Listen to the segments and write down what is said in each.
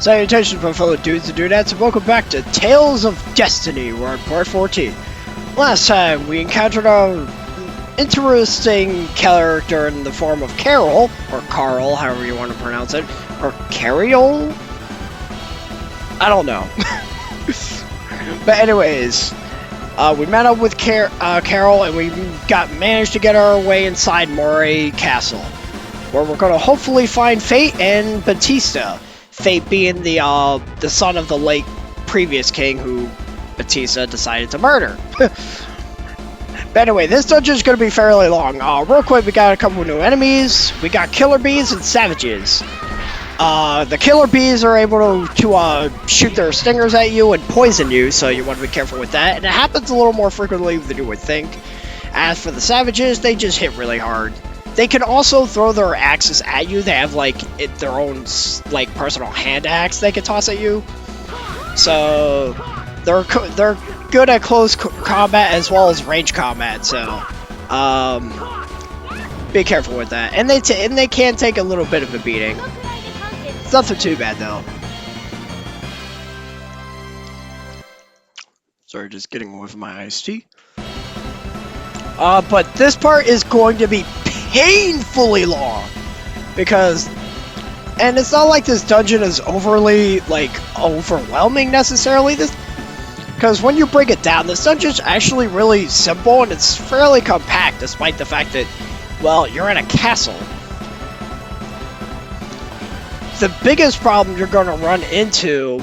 Salutations, my fellow dudes and dudettes, and welcome back to Tales of Destiny. We're on part 14. Last time, we encountered an interesting character in the form of Carol, or Carl, however you want to pronounce it, or Carriol? I don't know. But anyways, we met up with Carol, and we managed to get our way inside Moray Castle, where we're going to hopefully find Fate and Batista. Fate being the son of the late previous king who Batista decided to murder. But anyway, this dungeon is going to be fairly long. Real quick, we got a couple of new enemies. We got killer bees and savages. The killer bees are able to shoot their stingers at you and poison you, so you want to be careful with that. And it happens a little more frequently than you would think. As for the savages, they just hit really hard. They can also throw their axes at you. They have, like, their own, like, personal hand axe they can toss at you. So, they're good at close combat as well as range combat, so, be careful with that. And they can take a little bit of a beating. It's nothing too bad, though. Sorry, just getting away from my iced tea. But this part is going to be painfully long, and it's not like this dungeon is overly, like, overwhelming necessarily, because when you break it down, this dungeon's actually really simple, and it's fairly compact, despite the fact that, well, you're in a castle. The biggest problem you're going to run into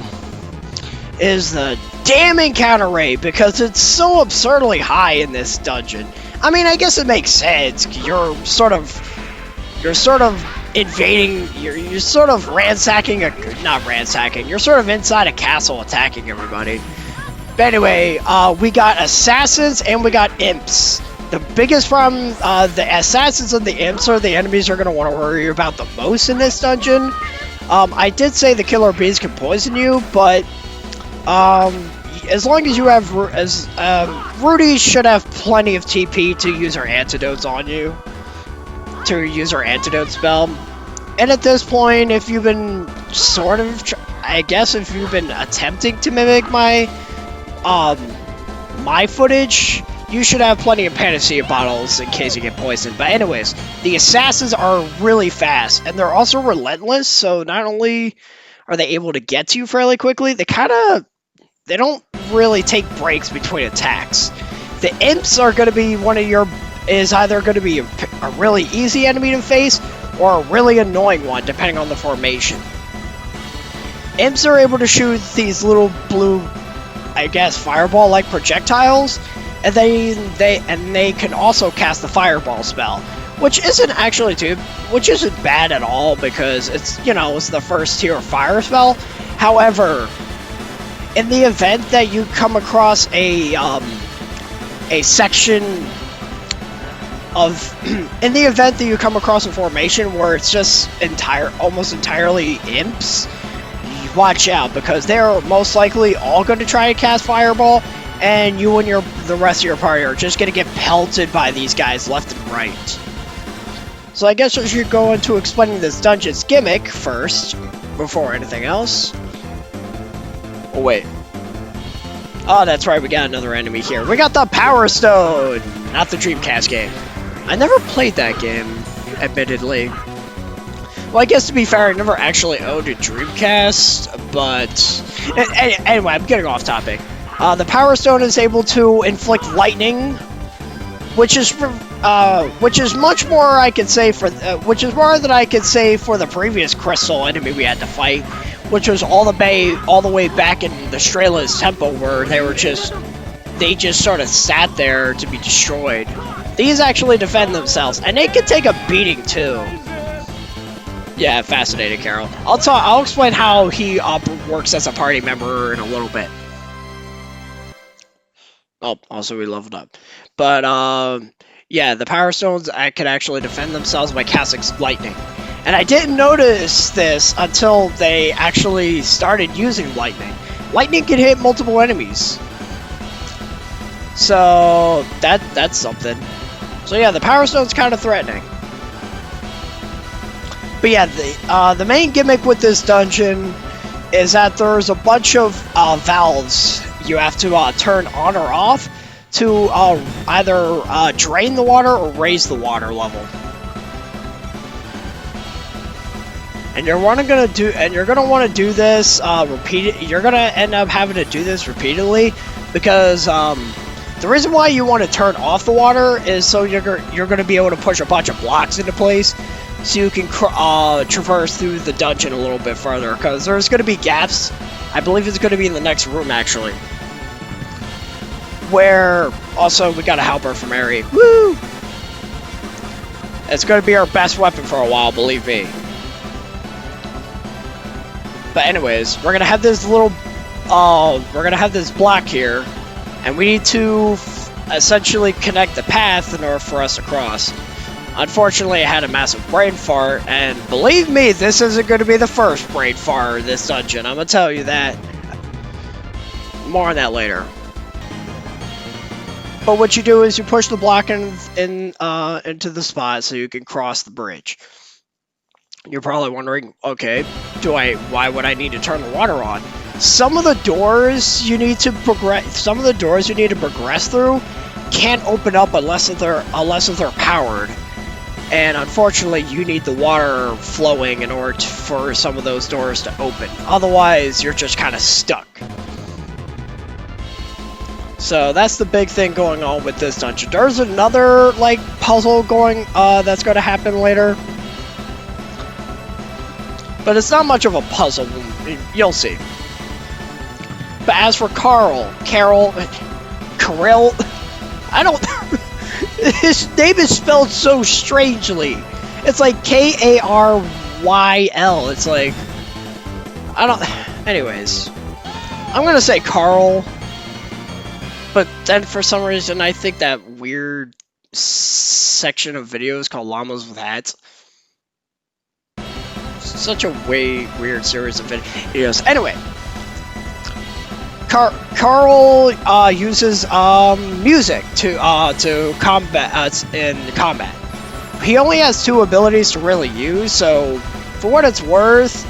is the damn encounter rate, because it's so absurdly high in this dungeon. I mean, I guess it makes sense. You're sort of invading, you're sort of ransacking, not ransacking, you're sort of inside a castle attacking everybody. But anyway, we got assassins and we got imps. The biggest problem, the assassins and the imps are the enemies you're going to want to worry about the most in this dungeon. I did say the killer bees can poison you, but, as long as you have, Rudy should have plenty of TP to use her antidotes on you, to use her antidote spell. And at this point, if you've been if you've been attempting to mimic my footage, you should have plenty of Panacea bottles in case you get poisoned. But anyways, the assassins are really fast, and they're also relentless, so not only are they able to get to you fairly quickly, they don't really take breaks between attacks. The imps are going to be either going to be a really easy enemy to face or a really annoying one, depending on the formation. Imps are able to shoot these little blue, I guess, fireball-like projectiles, and they can also cast the fireball spell, which isn't bad at all, because it's the first tier fire spell. However, in the event that you come across a formation where it's just almost entirely imps, watch out, because they're most likely all going to try to cast fireball, and you and the rest of your party are just going to get pelted by these guys left and right. So I guess I should go into explaining this dungeon's gimmick first, before anything else. Oh, wait. Oh, that's right, we got another enemy here. We got the Power Stone! Not the Dreamcast game. I never played that game, admittedly. Well, I guess to be fair, I never actually owned a Dreamcast, but... Anyway, I'm getting off topic. The Power Stone is able to inflict lightning, which is much more I could say which is more than I could say for the previous crystal enemy we had to fight, which was all the way back in the Strela's temple, where they just sort of sat there to be destroyed. These actually defend themselves, and they can take a beating too. Yeah, fascinating, Carol. I'll explain how he works as a party member in a little bit. Oh, also we leveled up. But yeah, the Power Stones can actually defend themselves by casting lightning. And I didn't notice this until they actually started using lightning. Lightning can hit multiple enemies. So, that's something. So yeah, the Power Stone's kind of threatening. But yeah, the main gimmick with this dungeon is that there's a bunch of valves you have to turn on or off to either drain the water or raise the water level. And you're gonna want to do this You're gonna end up having to do this repeatedly because the reason why you want to turn off the water is so you're gonna be able to push a bunch of blocks into place, so you can traverse through the dungeon a little bit further. Because there's gonna be gaps. I believe it's gonna be in the next room actually. Where also we got a helper from Mary. Woo! It's gonna be our best weapon for a while, believe me. But anyways, we're gonna have this block here, and we need to essentially connect the path in order for us to cross. Unfortunately, I had a massive brain fart, and believe me, this isn't going to be the first brain fart in this dungeon. I'm gonna tell you that. More on that later. But what you do is you push the block into the spot so you can cross the bridge. You're probably wondering, okay, why would I need to turn the water on? Some of the doors you need to progress through can't open up unless they're powered. And unfortunately, you need the water flowing in order for some of those doors to open. Otherwise, you're just kind of stuck. So that's the big thing going on with this dungeon. There's another like puzzle that's going to happen later. But it's not much of a puzzle, you'll see. But as for Carol, I don't... His name is spelled so strangely. It's like Karyl. It's like... I don't... Anyways. I'm gonna say Carl. But then for some reason I think that weird section of videos called Llamas with Hats. Such a weird series of videos. Anyway, Carl uses music to combat in combat. He only has 2 abilities to really use, so for what it's worth,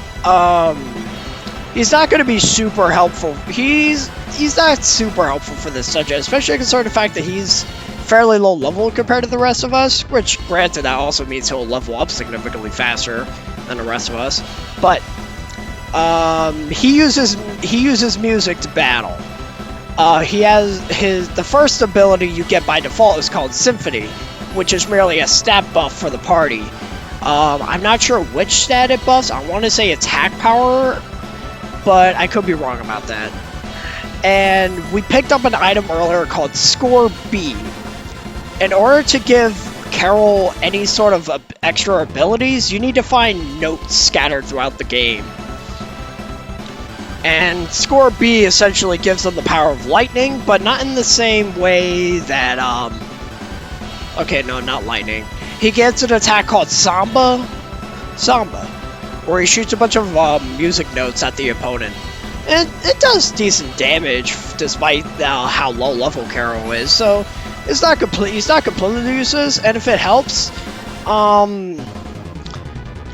he's not going to be super helpful. He's not super helpful for this subject, especially considering the fact that he's fairly low level compared to the rest of us. Which, granted, that also means he'll level up significantly faster than the rest of us, but he uses music to battle. He has the first ability you get by default is called Symphony, which is merely a stat buff for the party. I'm not sure which stat it buffs. I want to say attack power, but I could be wrong about that. And we picked up an item earlier called Score B. In order to give Carol any sort of extra abilities, you need to find notes scattered throughout the game. And Score B essentially gives them the power of lightning, but not in the same way that, okay, no, not lightning. He gets an attack called Samba, where he shoots a bunch of music notes at the opponent. And it does decent damage, despite how low level Carol is, so he's not completely useless, and if it helps,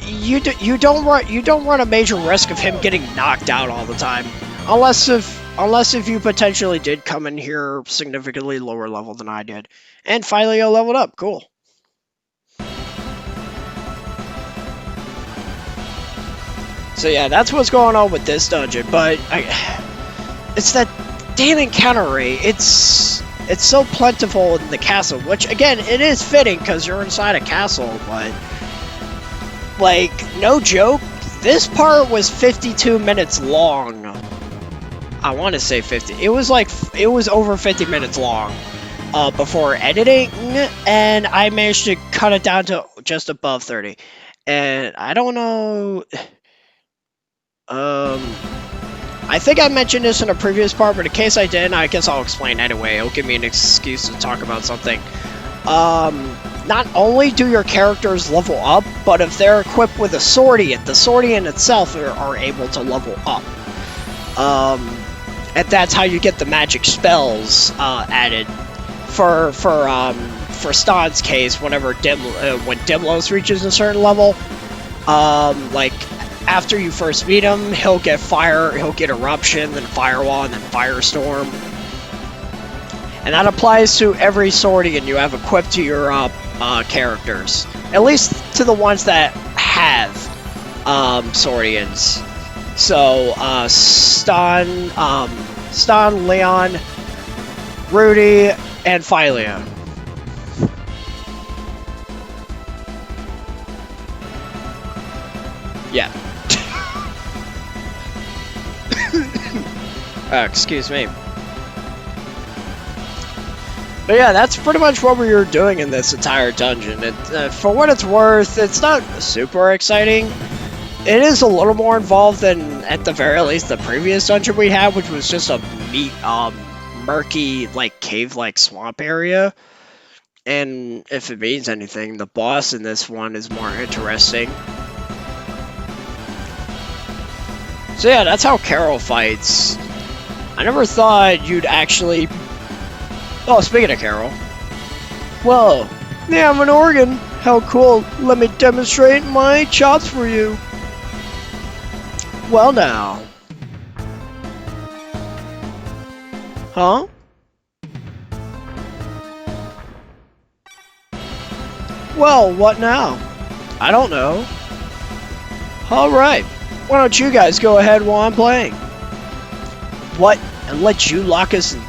you don't run a major risk of him getting knocked out all the time, unless if you potentially did come in here significantly lower level than I did, and finally I leveled up. Cool. So yeah, that's what's going on with this dungeon, but it's that damn encounter rate. It's so plentiful in the castle, which again, it is fitting because you're inside a castle, but like, no joke, this part was 52 minutes long. I want to say 50. It was over 50 minutes long before editing, and I managed to cut it down to just above 30. And I don't know... I think I mentioned this in a previous part, but in case I didn't, I guess I'll explain anyway. It'll give me an excuse to talk about something. Not only do your characters level up, but if they're equipped with a Swordian, the Swordian itself are able to level up. And that's how you get the magic spells added. For Stan's case, when Dimlos reaches a certain level, like after you first meet him, he'll get fire, he'll get eruption, then firewall, and then firestorm. And that applies to every Swordian you have equipped to your characters. At least to the ones that have Swordians. So, Stan, Leon, Rudy, and Philia. Yeah. Excuse me. But yeah, that's pretty much what we were doing in this entire dungeon. For what it's worth, it's not super exciting. It is a little more involved than, at the very least, the previous dungeon we had, which was just a murky, like, cave-like swamp area. And if it means anything, the boss in this one is more interesting. So yeah, that's how Carol fights. I never thought you'd actually... Oh, speaking of Carol. Whoa. Yeah, I'm an organ. How cool. Let me demonstrate my chops for you. Well now. Huh? Well, what now? I don't know. Alright. Why don't you guys go ahead while I'm playing? What? And let you lock us in?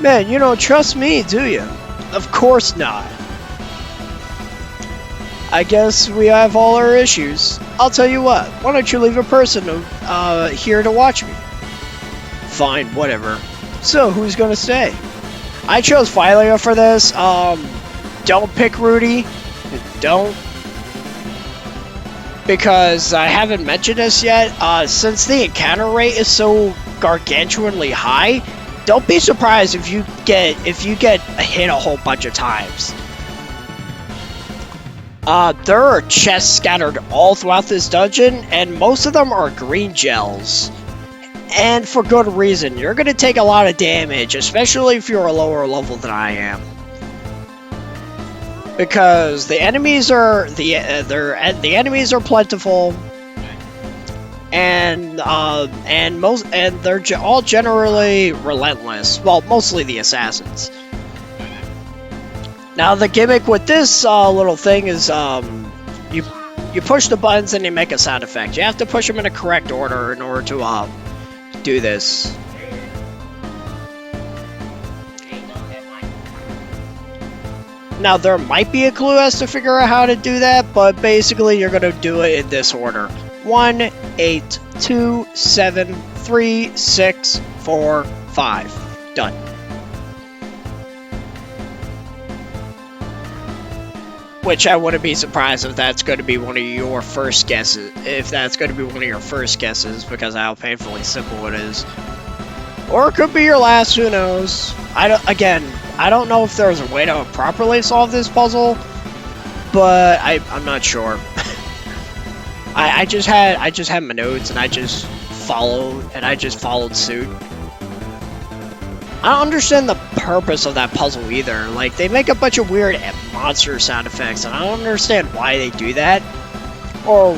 Man, you don't trust me, do you? Of course not. I guess we have all our issues. I'll tell you what, why don't you leave a person here to watch me? Fine, whatever. So, who's gonna stay? I chose Philia for this. Don't pick Rudy. Don't. Because I haven't mentioned this yet, since the encounter rate is so gargantuanly high, don't be surprised if you get hit a whole bunch of times. There are chests scattered all throughout this dungeon, and most of them are green gels. And for good reason. You're gonna take a lot of damage, especially if you're a lower level than I am. Because the enemies are the enemies are plentiful, and they're all generally relentless. Well, mostly the assassins. Now the gimmick with this little thing is you push the buttons and they make a sound effect. You have to push them in a correct order in order to do this. Now, there might be a clue as to figure out how to do that, but basically you're going to do it in this order. 1, 8, 2, 7, 3, 6, 4, 5. Done. Which I wouldn't be surprised if that's going to be one of your first guesses. If that's going to be one of your first guesses, because of how painfully simple it is. Or it could be your last, who knows. I don't know if there's a way to properly solve this puzzle, but I'm not sure. I just had my notes and I just followed suit. I don't understand the purpose of that puzzle either. Like, they make a bunch of weird monster sound effects, and I don't understand why they do that, or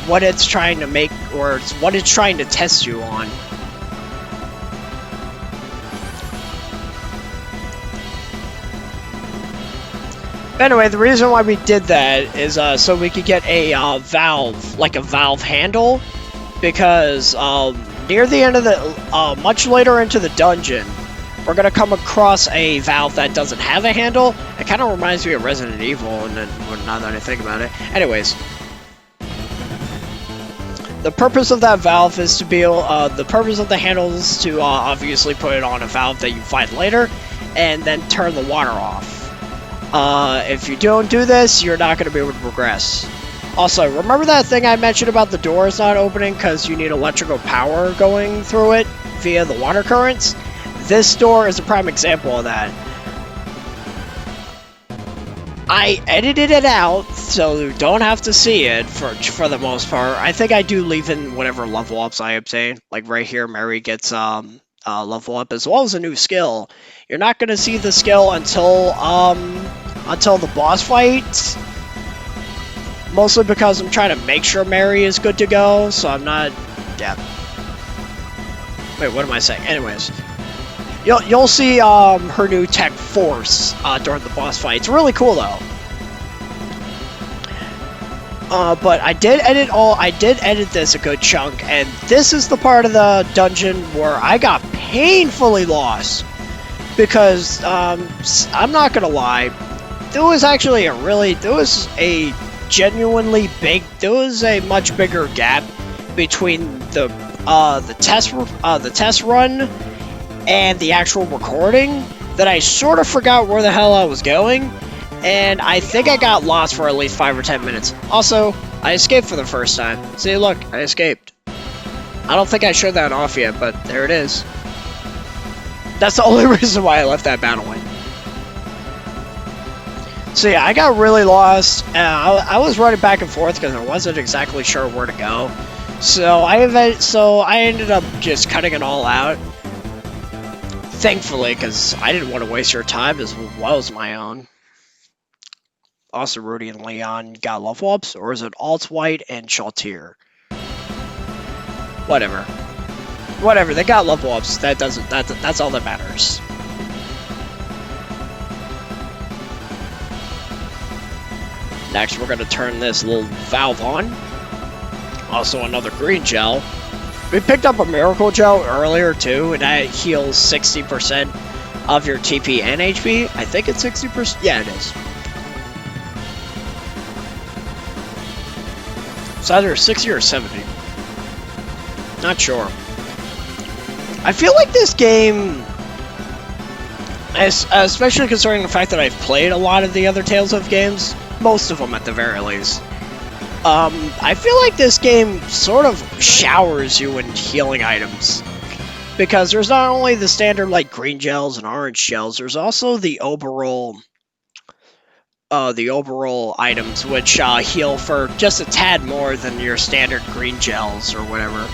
what it's trying to make, or what it's trying to test you on. Anyway, the reason why we did that is so we could get a valve, like a valve handle, because near the end of the, much later into the dungeon, we're gonna come across a valve that doesn't have a handle. It kind of reminds me of Resident Evil, and then, well, now that I think about it. Anyways, the purpose of that valve is to be the purpose of the handle is to obviously put it on a valve that you find later, and then turn the water off. If you don't do this, you're not going to be able to progress. Also, remember that thing I mentioned about the doors not opening because you need electrical power going through it via the water currents? This door is a prime example of that. I edited it out, so you don't have to see it for the most part. I think I do leave in whatever level ups I obtain. Like right here, Mary gets level up as well as a new skill. You're not going to see the skill until the boss fight. Mostly because I'm trying to make sure Mary is good to go, so I'm not... Yeah. Wait, what am I saying? Anyways. You'll see her new tech Force during the boss fight. It's really cool, though. But I did edit this a good chunk, and this is the part of the dungeon where I got painfully lost. Because, I'm not gonna lie, there was a genuinely big, there was a much bigger gap between the test run and the actual recording that I sort of forgot where the hell I was going, and I think I got lost for at least 5 or 10 minutes. Also, I escaped for the first time. See, look, I escaped. I don't think I showed that off yet, but there it is. That's the only reason why I left that battle in. So yeah, I got really lost. I was running back and forth because I wasn't exactly sure where to go. So I ended up just cutting it all out. Thankfully, because I didn't want to waste your time as well as my own. Also, Rudy and Leon got level ups, or is it Alt White and Shaltier? Whatever. Whatever, they got level ups. That's all that matters. Next, we're going to turn this little valve on. Also, another green gel. We picked up a miracle gel earlier too, and that heals 60% of your TP and HP. I think it's 60%. Yeah, it is. It's either 60 or 70. Not sure. I feel like this game, especially considering the fact that I've played a lot of the other Tales of games, most of them at the very least, I feel like this game sort of showers you in healing items. Because there's not only the standard like green gels and orange gels, there's also the overall items which heal for just a tad more than your standard green gels or whatever.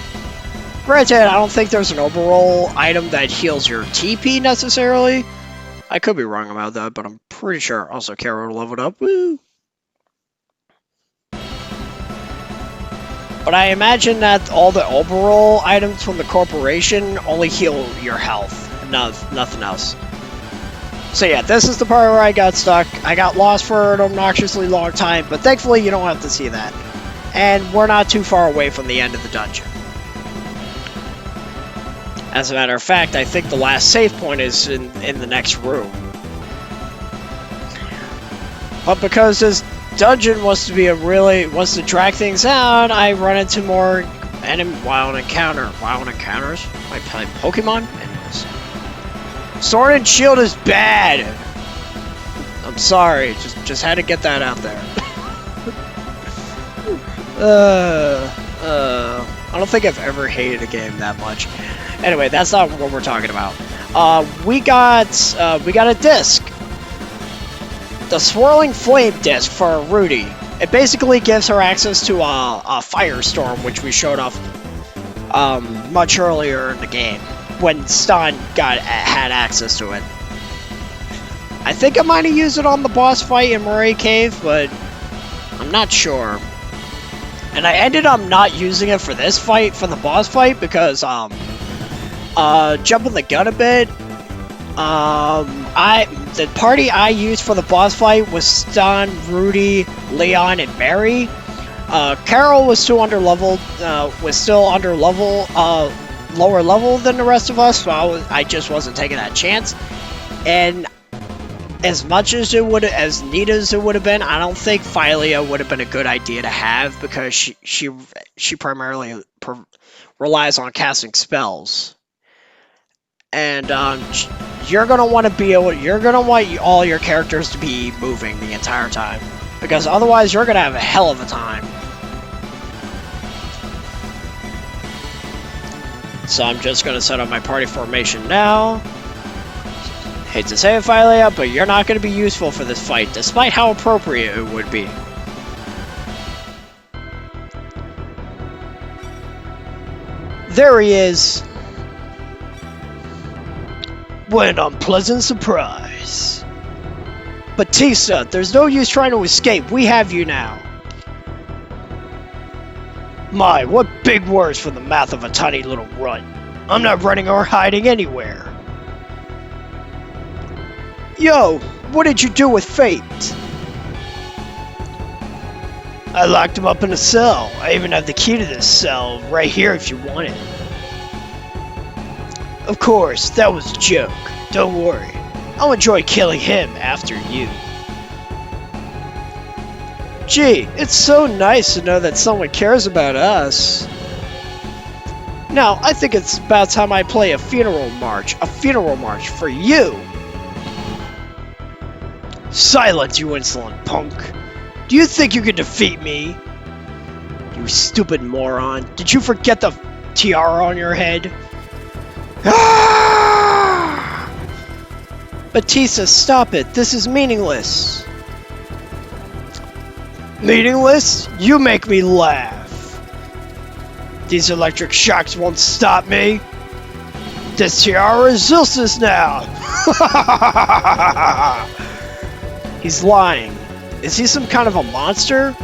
Granted, I don't think there's an overall item that heals your TP necessarily. I could be wrong about that, but I'm pretty sure. Also, Carol leveled up. Woo! But I imagine that all the overall items from the corporation only heal your health, nothing else. So yeah, this is the part where I got stuck. I got lost for an obnoxiously long time, but thankfully you don't have to see that. And we're not too far away from the end of the dungeon. As a matter of fact, I think the last save point is in the next room. But because this dungeon wants to drag things out, I run into more wild encounters. I play Pokemon? Anyways. Sword and Shield is bad! I'm sorry, just had to get that out there. I don't think I've ever hated a game that much. Anyway, that's not what we're talking about. We got a disc. The Swirling Flame disc for Rudy. It basically gives her access to a Firestorm, which we showed off much earlier in the game when Stan had access to it. I think I might have used it on the boss fight in Murray Cave, but I'm not sure. And I ended up not using it for this fight, for the boss fight, because jumping the gun a bit, the party I used for the boss fight was Stan, Rudy, Leon, and Mary. Carol was still lower level than the rest of us, so I just wasn't taking that chance. And as much as as neat as it would have been, I don't think Philia would have been a good idea to have, because she primarily relies on casting spells. And you're gonna want all your characters to be moving the entire time, because otherwise you're gonna have a hell of a time. So I'm just gonna set up my party formation now. Hate to say it, Philia, but you're not gonna be useful for this fight, despite how appropriate it would be. There he is. What an unpleasant surprise. Batista, there's no use trying to escape. We have you now. My, what big words from the mouth of a tiny little runt. I'm not running or hiding anywhere. Yo, what did you do with Fate? I locked him up in a cell. I even have the key to this cell right here if you want it. Of course, that was a joke. Don't worry. I'll enjoy killing him after you. Gee, it's so nice to know that someone cares about us. Now, I think it's about time I play a funeral march. A funeral march for you. Silence, you insolent punk. Do you think you can defeat me? You stupid moron. Did you forget the tiara on your head? Ah! Batista, stop it. This is meaningless. Meaningless? You make me laugh. These electric shocks won't stop me. This tiara is useless now. He's lying. Is he some kind of a monster?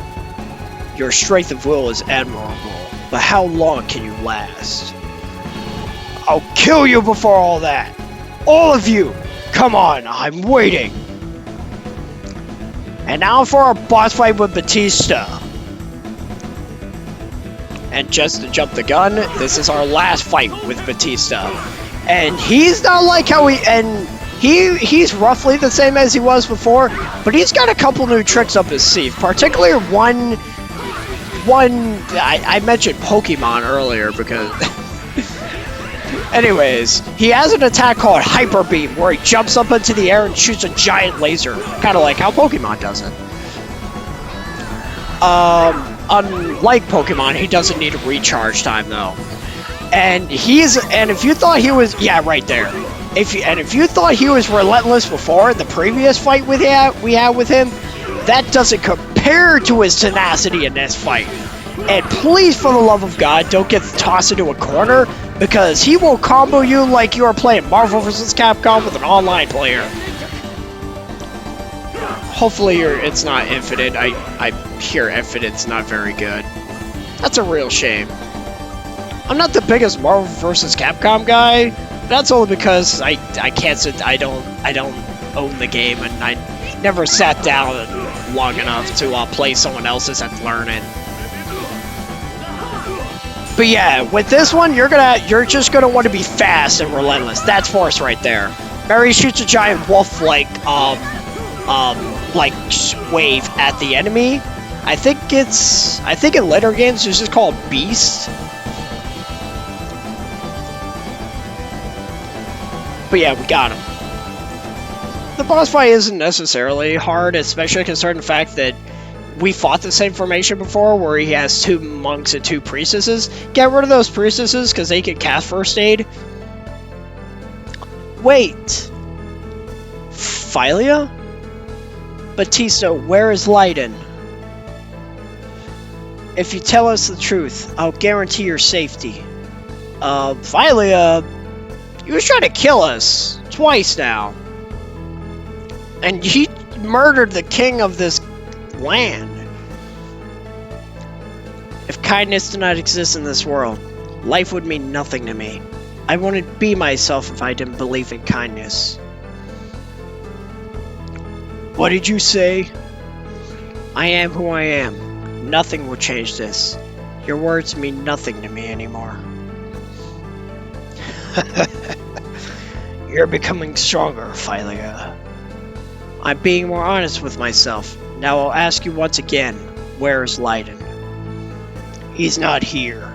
Your strength of will is admirable, but how long can you last? I'll kill you before all that. All of you. Come on, I'm waiting. And now for our boss fight with Batista. And just to jump the gun, this is our last fight with Batista. And he's not like how he's roughly the same as he was before, but he's got a couple new tricks up his sleeve. Particularly one I mentioned Pokemon earlier because anyways, he has an attack called Hyper Beam where he jumps up into the air and shoots a giant laser, kind of like how Pokemon does it. Unlike Pokemon, he doesn't need a recharge time though. And if you thought he was, yeah, right there. If you thought he was relentless before, the previous fight we had with him, that doesn't compare to his tenacity in this fight. And please, for the love of God, don't get tossed into a corner, because he will combo you like you are playing Marvel vs. Capcom with an online player. Hopefully it's not infinite. I hear infinite's not very good. That's a real shame. I'm not the biggest Marvel vs. Capcom guy. That's only because I don't own the game, and I never sat down long enough to play someone else's and learn it. But yeah, with this one, you're just gonna want to be fast and relentless. That's force right there. Mary shoots a giant wolf-like wave at the enemy. I think in later games it's just called Beast. But yeah, we got him. The boss fight isn't necessarily hard, especially considering the fact that we fought the same formation before, where he has 2 monks and 2 priestesses. Get rid of those priestesses, because they can cast first aid. Wait. Philia? Batista, where is Leiden? If you tell us the truth, I'll guarantee your safety. Philia... He was trying to kill us twice now. And he murdered the king of this land. If kindness did not exist in this world, life would mean nothing to me. I wouldn't be myself if I didn't believe in kindness. What did you say? I am who I am. Nothing will change this. Your words mean nothing to me anymore. You're becoming stronger, Philia. I'm being more honest with myself. Now I'll ask you once again, where is Leiden? He's not here.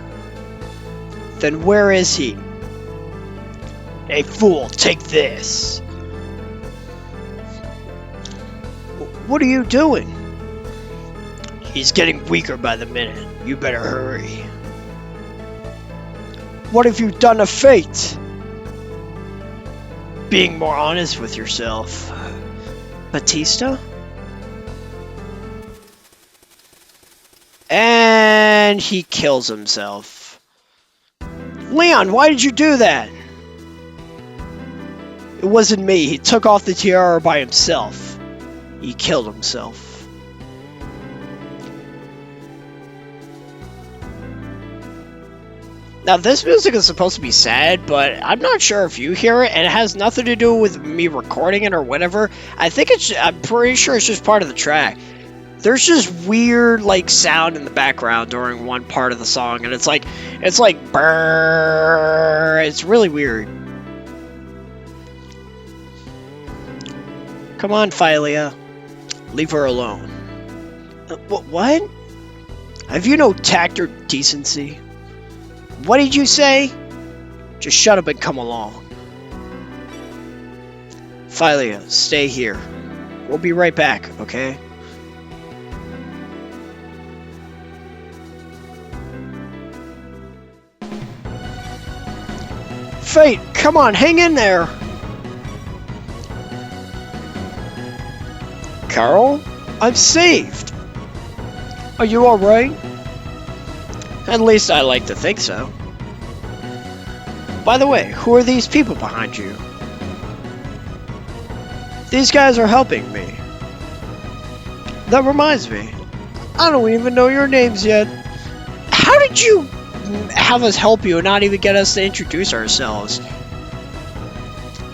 Then where is he? Hey fool, take this. What are you doing? He's getting weaker by the minute. You better hurry. What have you done to Fate? Being more honest with yourself. Batista? And he kills himself. Leon, why did you do that? It wasn't me. He took off the tiara by himself. He killed himself. Now, this music is supposed to be sad, but I'm not sure if you hear it, and it has nothing to do with me recording it or whatever. I'm pretty sure it's just part of the track. There's just weird, like, sound in the background during one part of the song, and it's like brrrr. It's really weird. Come on, Philia. Leave her alone. What? Have you no tact or decency? What did you say? Just shut up and come along. Philia, stay here. We'll be right back, okay? Fate, come on, hang in there! Carol? I'm saved! Are you alright? At least I like to think so. By the way, who are these people behind you? These guys are helping me. That reminds me, I don't even know your names yet. How did you have us help you and not even get us to introduce ourselves?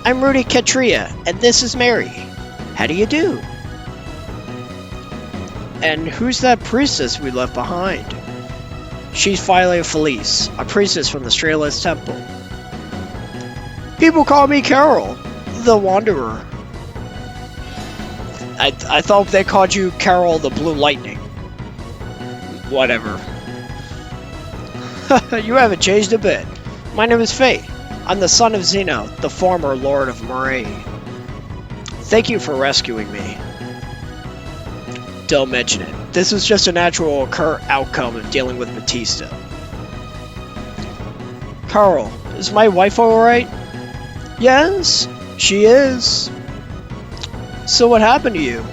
I'm Rudy Katria, and this is Mary. How do you do? And who's that priestess we left behind? She's Philia Felice, a priestess from the Strayless Temple. People call me Carol, the Wanderer. I thought they called you Carol the Blue Lightning. Whatever. You haven't changed a bit. My name is Fate. I'm the son of Zeno, the former Lord of Moray. Thank you for rescuing me. Don't mention it. This is just a natural outcome of dealing with Batista. Carl, is my wife alright? Yes, she is. So what happened to you?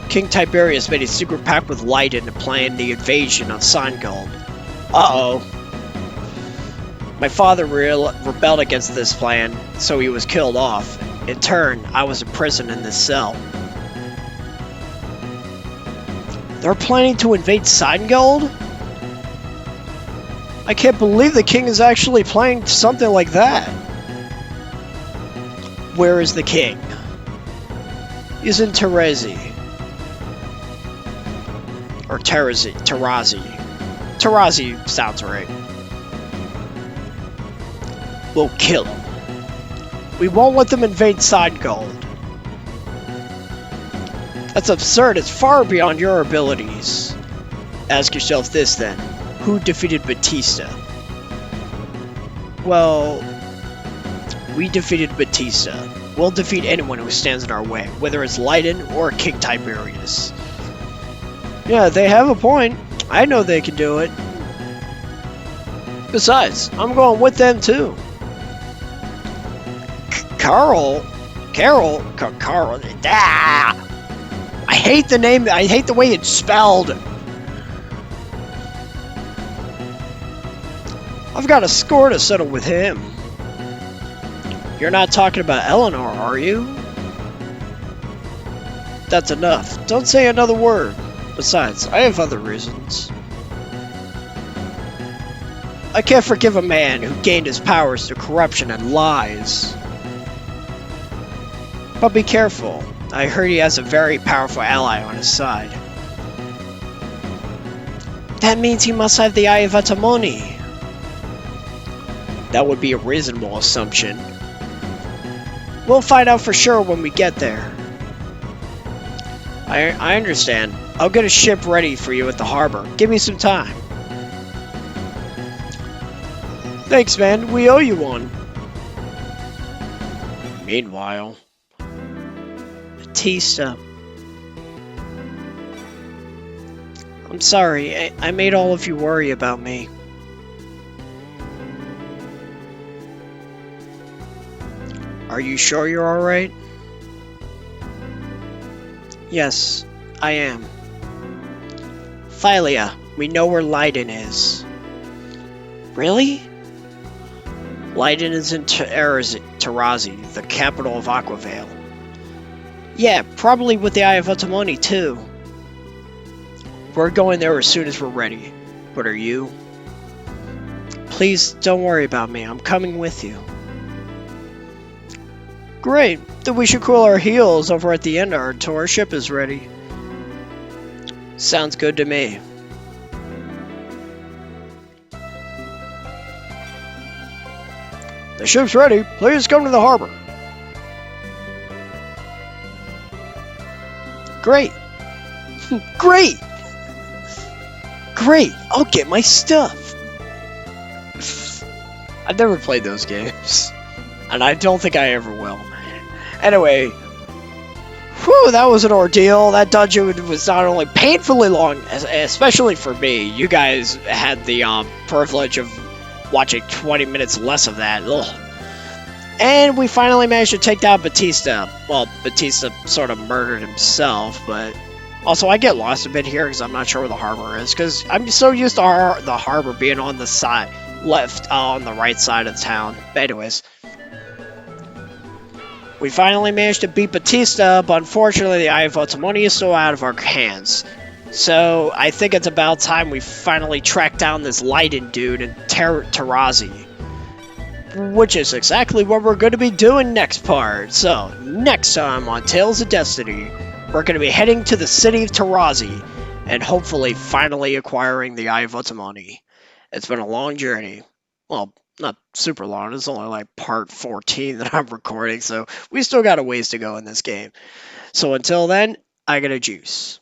King Tiberius made a secret pact with Leiden to plan the invasion of Seingold. Uh-oh. My father rebelled against this plan, so he was killed off. In turn, I was imprisoned in this cell. They're planning to invade Seingold? I can't believe the king is actually planning something like that. Where is the king? He's in Tarazi. Or Tarazi. Tarazi sounds right. We'll kill him. We won't let them invade Seingold. That's absurd. It's far beyond your abilities. Ask yourself this then. Who defeated Batista? Well, we defeated Batista. We'll defeat anyone who stands in our way, whether it's Leiden or King Tiberius. Yeah, they have a point. I know they can do it. Besides, I'm going with them too. Carl. Ah! I hate the name. I hate the way it's spelled. I've got a score to settle with him. You're not talking about Eleanor, are you? That's enough. Don't say another word. Besides, I have other reasons. I can't forgive a man who gained his powers through corruption and lies. But be careful. I heard he has a very powerful ally on his side. That means he must have the Eye of Atamoni. That would be a reasonable assumption. We'll find out for sure when we get there. I understand. I'll get a ship ready for you at the harbor. Give me some time. Thanks, man. We owe you one. Meanwhile... Batista. I'm sorry. I made all of you worry about me. Are you sure you're alright? Yes, I am. Philia, we know where Leiden is. Really? Leiden is in Tarazi, the capital of Aquavale. Yeah, probably with the Eye of Atamoni too. We're going there as soon as we're ready. But are you? Please don't worry about me. I'm coming with you. Great. Then we should cool our heels over at the inn until our ship is ready. Sounds good to me. The ship's ready. Please come to the harbor. Great. Great. Great. I'll get my stuff. I've never played those games. And I don't think I ever will. Anyway. Whew, that was an ordeal. That dungeon was not only painfully long, especially for me. You guys had the privilege of watching 20 minutes less of that. Ugh. And we finally managed to take down Batista. Well, Batista sort of murdered himself, but also I get lost a bit here because I'm not sure where the harbor is, because I'm so used to the harbor being on the side, on the right side of town. But anyways, we finally managed to beat Batista, but unfortunately the Eye of Atamoni is still out of our hands. So I think it's about time we finally track down this Leiden dude in Tarazi. Which is exactly what we're going to be doing next part. So, next time on Tales of Destiny, we're going to be heading to the city of Tarazi, and hopefully finally acquiring the Eye of Atamoni. It's been a long journey. Well, not super long, it's only like part 14 that I'm recording, so we still got a ways to go in this game. So until then, I got a juice.